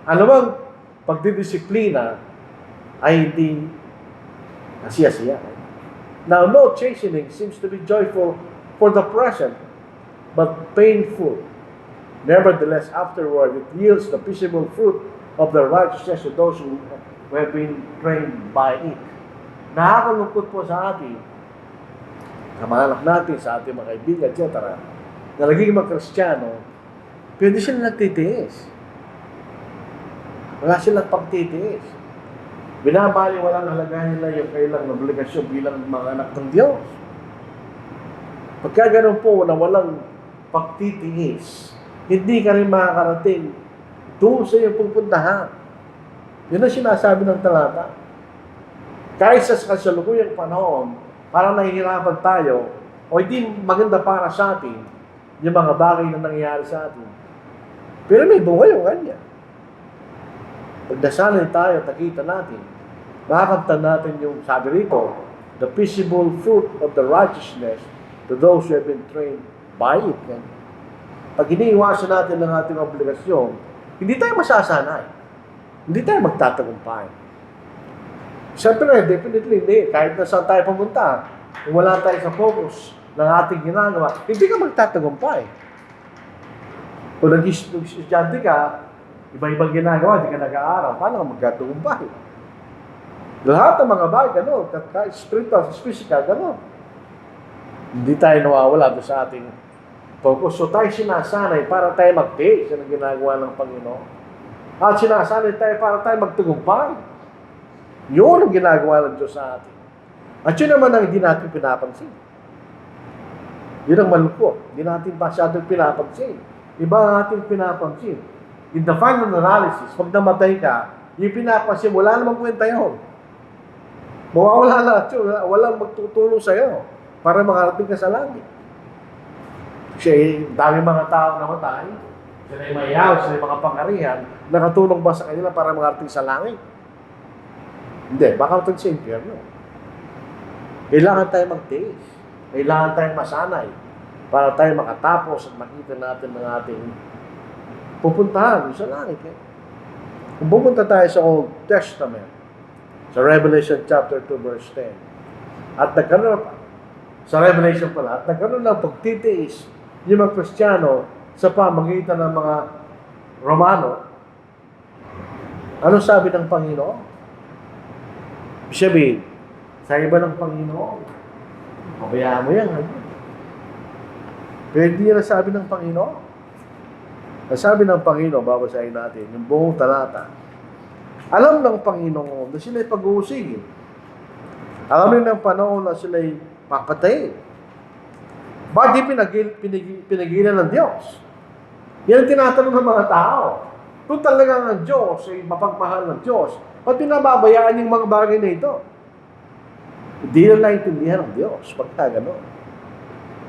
Ano bang pagdidisiplina ay hindi kasiya-siya. Now, no chastening seems to be joyful for the present, but painful. Nevertheless, afterward, it yields the peaceable fruit of the righteousness to those who have been trained by it. Nakakalungkot po sa atin, sa mga anak natin, sa ating mga kaibigan, etc., na naging mga Kristiyano, pero hindi sila nagtitiis. Wala silang pagtitiis. Binabali, walang halagahan nila yung kailang obligasyon bilang mga anak ng Diyos. Pagka ganun po na walang pagtitiis, hindi ka rin makakarating doon sa iyong pupuntahan. Yun ang sinasabi ng talata. Kahit sa kasalukuyang panahon, parang nahihirapan tayo, o hindi maganda para sa atin, yung mga bagay na nangyayari sa atin. Pero may buhay yung kanya. Pagdasalin tayo, nakita natin, makakamtan natin yung sabi rito, the peaceable fruit of the righteousness to those who have been trained by it. Pag iniiwasan natin ang ating obligasyon, hindi tayo masasanay. Hindi tayo magtatagumpay. Siyempre, definitely hindi. Kahit na saan tayo pumunta, kung wala tayo sa focus ng ating ginagawa, hindi ka magtatagumpay. Kung nag-estudyante ka, iba-ibang ginagawa, hindi ka nag-aaral, paano ka magtatagumpay? Lahat ng mga bagay, gano'n, spiritual, physical, gano'n. Hindi tayo nawawala doon sa ating focus. So tayo sinasanay para tayo mag-taste ng ginagawa ng Panginoon. At sinasanay tayo para tayo magtagumpay. Yun ang ginagawa ng Diyos sa atin. At yun naman ang hindi natin pinapansin. Yun ang malukot. Hindi natin masyadong pinapansin. Iba ang ating pinapansin. In the final analysis, pag namatay ka, yung pinapansin, wala namang kwenta yun. Mawawala lahat yun. Walang magtutulong sa'yo para makarating ka sa langit. Kasi dami mga tao namatay, sila yung mayaw, sila yung mga pangarihan, nakatulong ba sa kanila para makarating sa langit? Hindi, baka ito sa impyerno. Kailangan tayo mag-taste. Kailangan tayong masanay para tayo makatapos at makita natin ng ating pupuntahan sa langit. Kung pupunta tayo sa Old Testament, sa Revelation chapter 2 verse 10, at nagkaroon sa Revelation pala, at nagkaroon ng pagtitiis yung mga Kristiyano sa pamagitan ng mga Romano. Ano sabi ng Panginoon? Sabi, sa iba ng Panginoon, pabayaan mo yan. Pero hindi na sabi ng Panginoon. Nasabi ng Panginoon, babasahin natin, yung buong talata. Alam ng Panginoon na sila'y pag-uusigin. Alam rin ng panahon na sila'y papatayin. Ba't di pinagilan ng Diyos? Yan ang tinatanong ng mga tao. Kung talagang ang Diyos ay mapagmahal ng Diyos, ba't pinababayaan yung mga bagay na ito? Hindi na naintindihan ng Diyos pagka gano'n.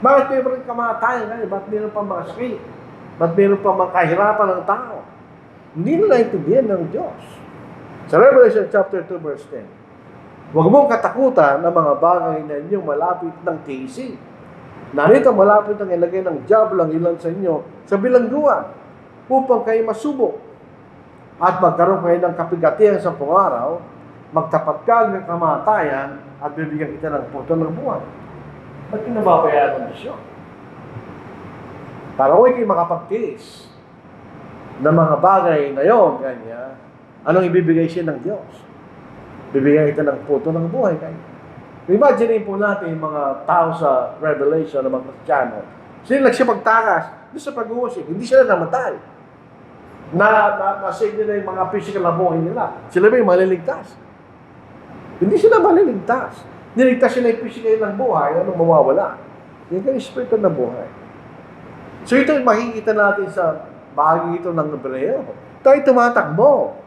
Bakit mayroon kamatayan ngayon? Bakit mayroon pa mga sakit? Bakit mayroon pa mga kahirapan ng tao? Hindi na naintindihan ng Diyos. Sa Revelation chapter 2 verse 10, huwag mong katakutan ang mga bagay na inyong malapit ng tiisi. Narito malapit ang ilagay ng diablo ang ilan sa inyo sa bilangguan upang kayo masubok at magkaroon kayo ng kapigatihan sa pangaraw, magtapat ka ng kamatayan at bibigyan kita ng puto ng buwan. Ba't pinababayaan ng Diyos yun? Para huwag kayo makapagtiis ng mga bagay na yun, kanya, anong ibibigay siya ng Diyos? Bibigyan kita ng puto ng buhay kayo. Imagine po natin yung mga tao sa Revelation ng mga Kristiyano. Sila nagsipagtakas doon sa pag-uusig. Hindi sila namatay. Nasave nila yung mga physical na buhay nila. Sila ba yung maliligtas? Hindi sila maliligtas. Niligtas sila yung physical ng buhay, ano mawawala? Yung kaya spiritual na buhay. So ito yung makikita natin sa bahagi ito ng Hebreo. Tayo tumatakbo.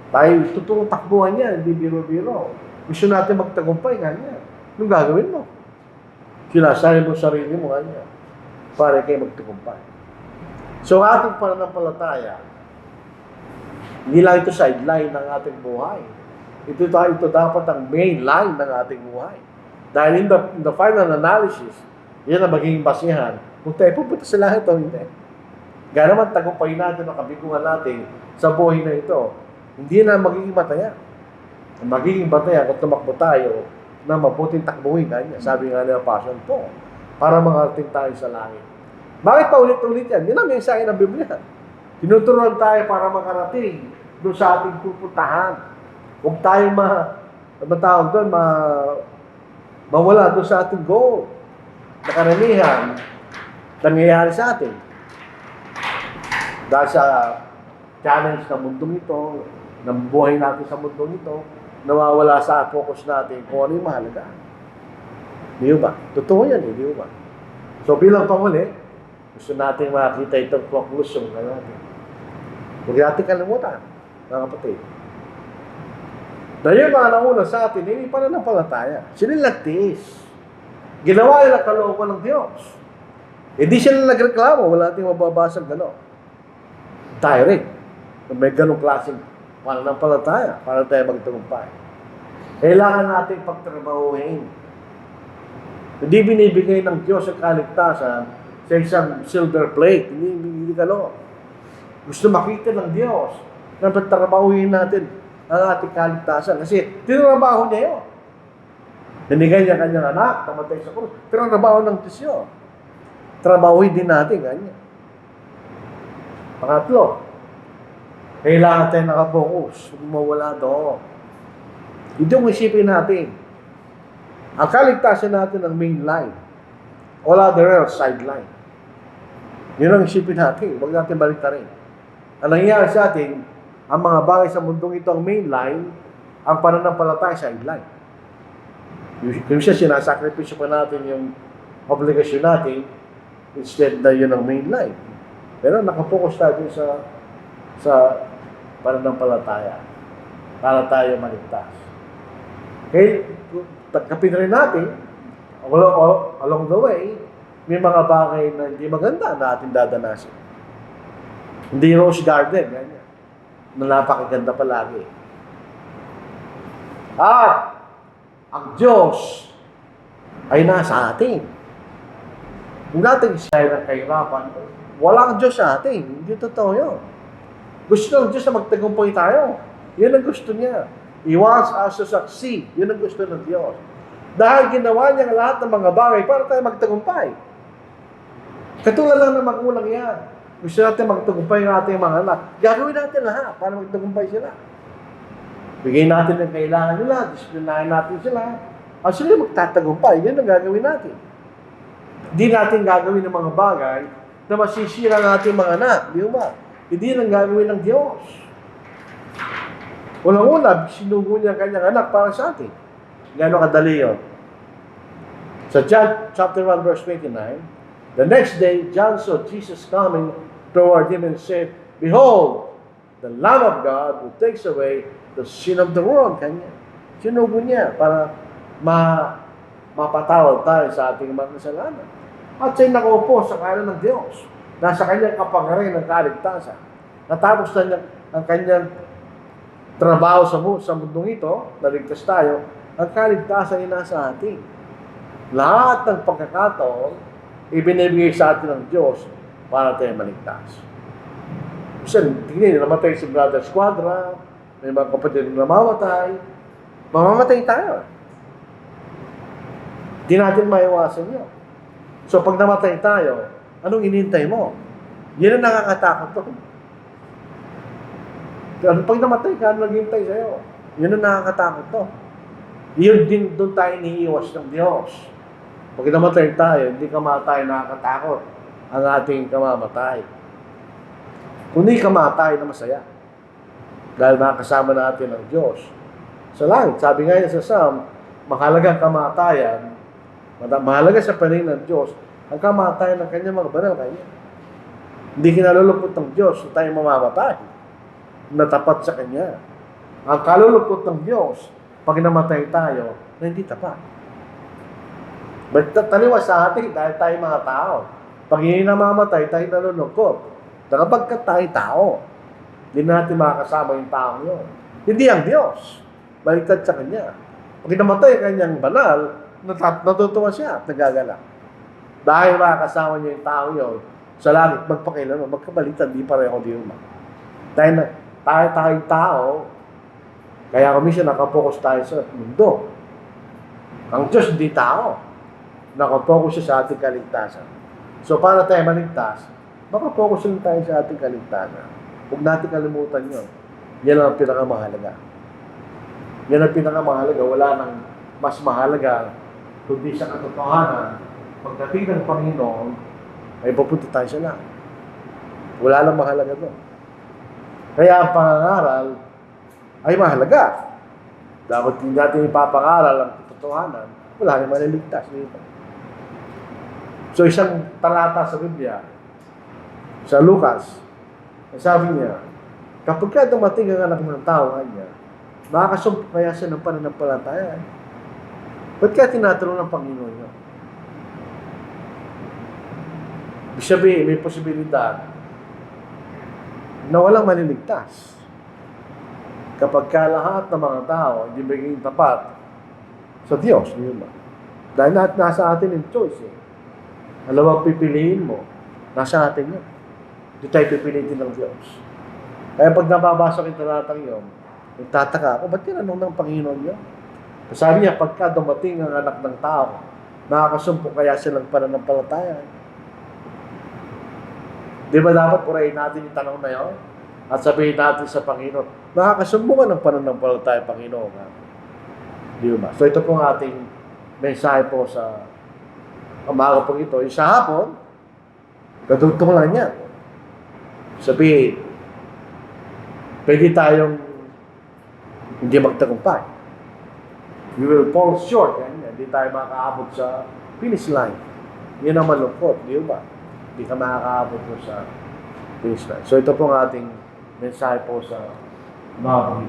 Tayo tutulong takbuhan niya, hindi biro-biro. Gusto natin magtagumpay, kanya. Anong gagawin mo? Sinasabi mo sarili mo, kanya. Para kayo magtagumpay. So, ating pananampalataya, hindi lang ito sideline ng ating buhay. Ito dapat ang main line ng ating buhay. Dahil in the final analysis, yan ang magiging basihan. Kung tayo pupunta sa langit o hindi. Gano'n naman tagumpay natin ang kabigungan natin sa buhay na ito, hindi na magiging mataya. Ang magiging bataya kung tumakbo tayo na mabuting takbuhin kanya. Sabi nga nila, passion po, para makarating tayo sa langit. Bakit pa ulit-ulit yan? Yan ang mensahe ng Biblia. Tinuturuan tayo para makarating doon sa ating pupuntahan. Huwag tayong mawala doon sa ating goal. Na karamihan, nangyayari sa atin. Dahil sa challenge ng mundong ito, ng buhay natin sa mundong ito, nawawala sa focus natin kung ano yung mahalaga. Di ba? Totoo yan, di ba? So bilang pamuli, gusto natin makita itong conclusion na natin. Huwag natin kalimutan, mga kapatid. Dahil yung mga nauna sa atin, hindi pananampalataya. Sila nagtiis. Ginawa nila kalooban ng Diyos. Hindi sila nagreklamo, wala nating mababasang gano'n. Direct. May ganong klaseng pananampalataya para tayo magtagumpay. Kailangan natin pagtrabahuhin. Hindi binibigay ng Diyos ang kaligtasan sa isang silver plate. Hindi gano'n. Gusto makita ng Diyos na pagtrabahuhin natin ang ating kaligtasan. Kasi tinrabaho niya yun. Binigay niya kanyang anak, namatay sa krus. Tinrabaho ng Diyos yun. Trabahuhin din natin ganyan. Pangatlo, kailangan tayo nakapokus. Huwag mawala doon. Ito yung isipin natin. Ang kaligtasan natin ang main line. All other else, sideline. Yun ang isipin natin. Huwag natin baliktarin. Ang nangyayari sa atin, ang mga bagay sa mundong ito ang main line, ang pananampalataya sideline. Yung siya, sinasakripisyo pa natin yung obligasyon natin, instead na yun ang main line. Pero nakapokus tayo sa pananampalataya para tayo maligtas. Okay, tagapin rin natin, along the way, may mga bagay na hindi maganda na ating dadanasin. Hindi rose garden, ganyan. Na napakaganda palagi. At ang Diyos ay nasa atin. Kung natin siya ng kahirapan, walang Diyos sa atin. Hindi totoo yun. Gusto ng Diyos na magtagumpay tayo. Yun ang gusto niya. He wants us to succeed. Yun ang gusto ng Diyos. Dahil ginawa niya lahat ng mga bagay para tayo magtagumpay. Katulad lang ng magulang yan. Gusto natin magtagumpay ng ating mga anak. Gagawin natin lahat para magtagumpay sila. Bigay natin ang kailangan nila. Disiplinahin natin sila. At sila magtatagumpay. Yan ang gagawin natin. Hindi natin gagawin ng mga bagay na masisira ng ating mga anak. Di ba? Hindi lang gagawin ng Diyos. Unang-una, sinugo niya ang kanyang anak para sa atin. Gano'ng kadali yun? Sa John chapter 1 verse 29, the next day, John saw Jesus coming toward him and said, "Behold, the Lamb of God who takes away the sin of the world." Kanya. Sinugo niya para mapatawad tayo sa ating mga kasalanan. At siya'y nakaupo sa kanan ng Diyos. Nasa kanyang kapangyarihan ng kaligtasan. Natapos na niya ang kanyang trabaho sa mundong ito, naligtas tayo, ang kaligtasan ay nasa atin. Lahat ng pagkakataon, ibinibigay sa atin ng Diyos para tayo maligtas. Kasi tingnan, namatay si Brother Squadra, may mga kapatid na namamatay, mamamatay tayo. Hindi natin maiwasan yun. So pag namatay tayo, anong inintay mo? Yan ang nakakatakot to. Pag namatay ka, ano naghintay sa'yo? Yan ang nakakatakot to. Yun din doon tayo iniiwas ng Diyos. Pag namatay tayo, hindi ka matay nakakatakot ang ating kamamatay. Kundi kamatay na masaya. Dahil nakakasama natin ang Diyos. Sa langit, sabi nga niya sa Psalm, mahalagang kamatayan, mahalaga sa paningin ng Diyos, ang kamatayan ng kanyang mga banal kanya. Hindi kinalulupot ng Diyos na tayo mamamatay na tapat sa Kanya. Ang kalulupot ng Diyos, pag namatay tayo, na hindi tapat. But taliwas sa atin dahil tayo mga tao. Pag hindi namamatay, tayo nalulungkot. Nakapagkat tayo tao, hindi natin makakasama yung tao yun. Hindi ang Diyos. Baliktad sa Kanya. Pag namatay ang Kanyang banal, natutuwa siya at nagagalak. Dahil makakasama niya yung tao yun, sa langit, magpakailanman, magkabalitan, di pareho di naman. Dahil tayong tao, kaya kami siya nakapokus tayo sa mundo. Ang Diyos hindi tao. Nakapokus siya sa ating kaligtasan. So para tayo maligtas, makapokus lang tayo sa ating kaligtasan. Huwag natin kalimutan yun. Yan ang pinakamahalaga. Yan ang pinakamahalaga. Wala nang mas mahalaga kundi sa katotohanan. Pagdating ng Panginoon, ay pupunta tayo sa langit. Wala lang mahalaga doon. Kaya ang pangangaral ay mahalaga. Dapat hindi natin ipapangaral ang katotohanan, wala rin maliligtas dito. So isang talata sa Biblia, sa Lucas, sabi niya, kapag ka dumating ang anak ng tao, niya, makakasumpok kaya siya ng pananampalataya. Ba't kaya tinatanong ng Panginoon niya? Ibig sabihin, may posibilidad na walang maliligtas. Kapag ka lahat ng mga tao hindi magiging tapat sa Diyos, di ba? Dahil nasa atin yung choice eh. Alam mo, pipiliin mo, nasa atin yun. Hindi tayo pipilitin ng Diyos. Kaya pag nababasa ko yung talatang yun, nagtataka ako, ba't tinanong ng Panginoon yun? Sabi niya, pagka dumating ang anak ng tao, makakasumpok kaya silang pananampalataya. Di ba dapat purahin natin yung tanong na yun? At sabihin natin sa Panginoon, makakasumbong ng pananampalataya, Panginoon. Di ba? So ito po ang ating mensahe po sa umaga po ito. Yung sa hapon, katutong lang yan. Sabihin, pwede tayong hindi magtagumpay. We will fall short. Hindi tayo makakaabot sa finish line. Yun ang malungkot, di ba? Hindi ka makakaabot po sa finish line. So ito po ang ating mensahe po sa mga